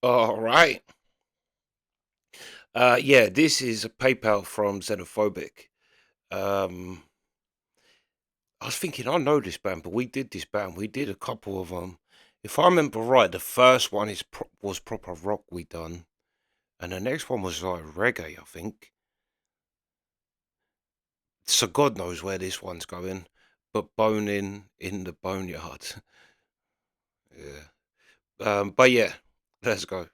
All right. Yeah, this is a PayPal from Xenophobic. Um, I was thinking, I know this band, but we did this band. We did a couple of them. If I remember right, the first one was proper rock we done, and the next one was like reggae, I think. So God knows where this one's going. But Bonin in the Boneyard. Yeah. But yeah, let's go.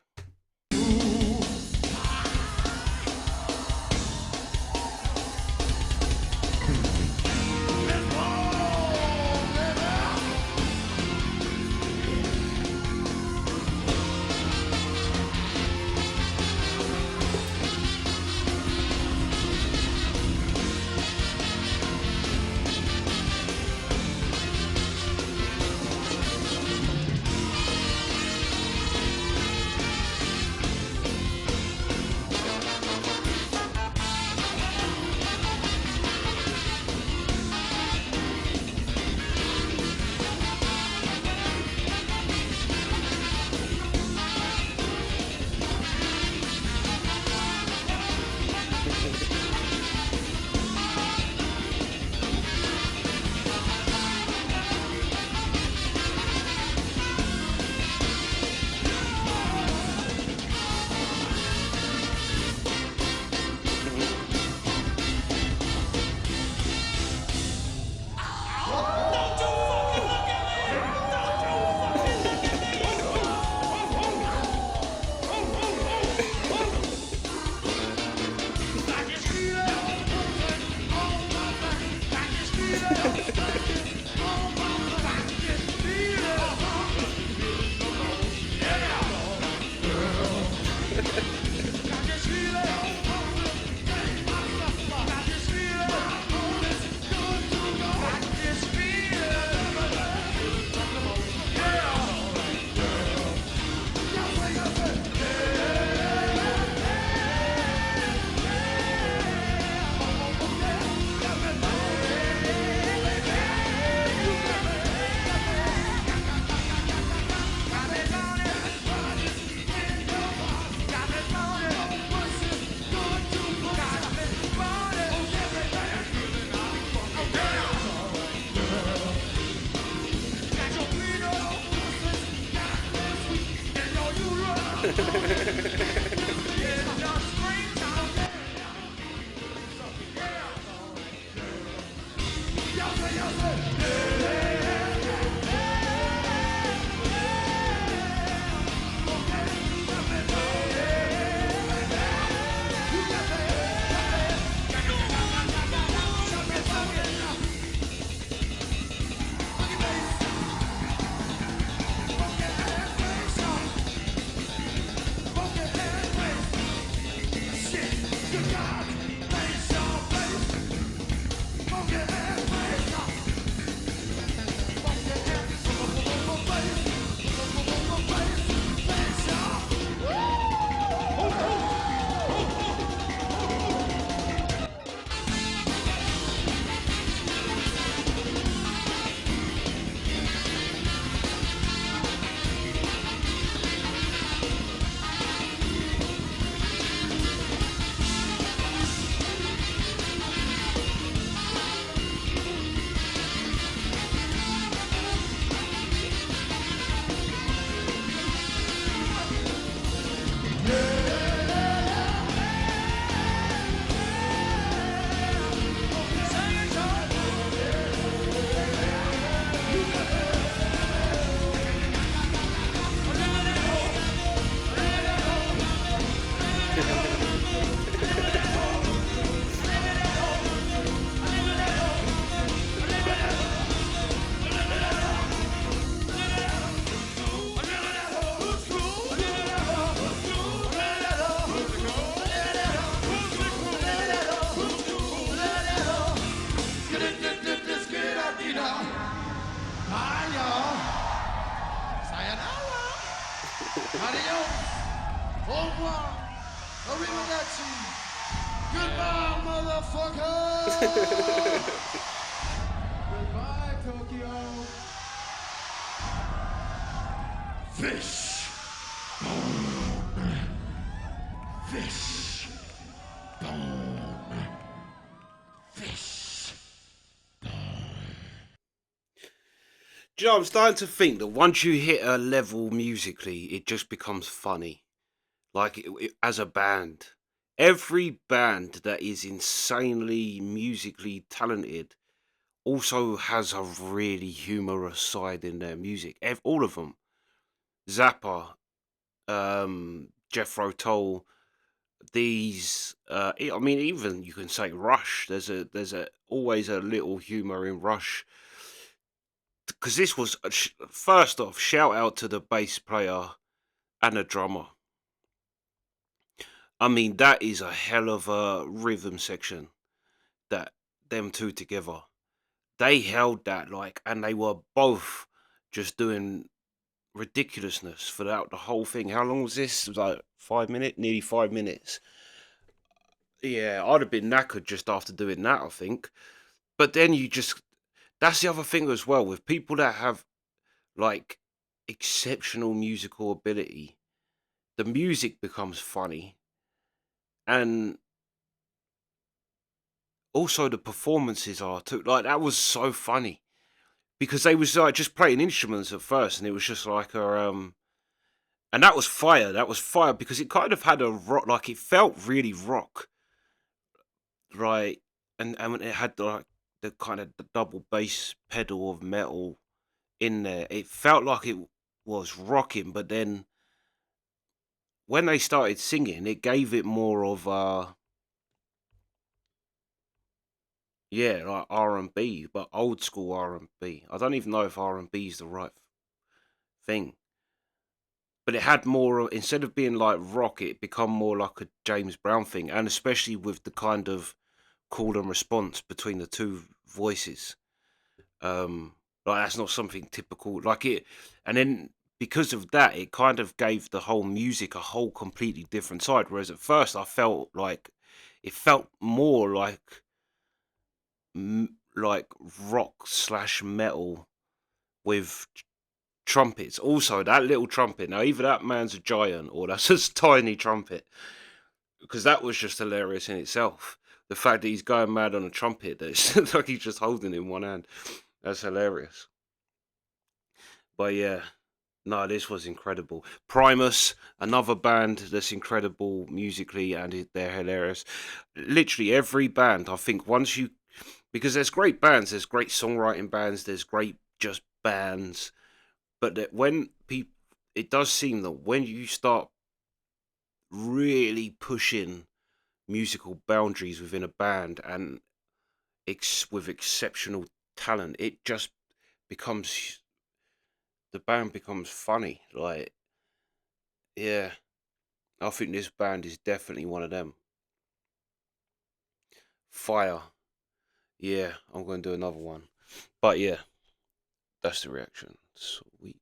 Adios. Au revoir. Arrivederci. Goodbye, motherfucker. Goodbye, Tokyo. Fish. Fishbone. Fish. Do you know, I'm starting to think that once you hit a level musically, it just becomes funny. Like as a band, every band that is insanely musically talented also has a really humorous side in their music. All of them. Zappa, Jethro Tull, these. I mean, even you can say Rush. There's a always a little humor in Rush because this was first off. Shout out to the bass player and the drummer. I mean, that is a hell of a rhythm section that them two together. They held that like, and they were both just doing ridiculousness throughout the whole thing. How long was this? It was like 5 minutes, nearly 5 minutes. Yeah, I'd have been knackered just after doing that, I think. But then that's the other thing as well with people that have like exceptional musical ability. The music becomes funny, and also the performances are too. Like that was so funny because they was like just playing instruments at first, and it was just like and that was fire. That was fire because it kind of had a rock, like it felt really rock, right? And it had like the kind of the double bass pedal of metal in there. It felt like it was rocking, but then when they started singing, it gave it more of yeah, like R&B, but old school R&B. I don't even know if R&B is the right thing. But it had more instead of being like rock, it become more like a James Brown thing, and especially with the kind of call and response between the two voices. Like that's not something typical. Like it, and then because of that, it kind of gave the whole music a whole completely different side. Whereas at first, I felt like it felt more like rock slash metal with trumpets. Also, that little trumpet. Now, either that man's a giant or that's a tiny trumpet, because that was just hilarious in itself. The fact that he's going mad on a trumpet, that it's like he's just holding it in one hand. That's hilarious. But yeah, no, this was incredible. Primus, another band that's incredible musically, and they're hilarious. Literally every band, I think, once you because there's great bands, there's great songwriting bands, there's great just bands, but that when people, it does seem that when you start really pushing musical boundaries within a band and with exceptional talent, it just becomes the band becomes funny. Like, yeah, I think this band is definitely one of them. Fire, yeah, I'm going to do another one, but yeah, that's the reaction. Sweet.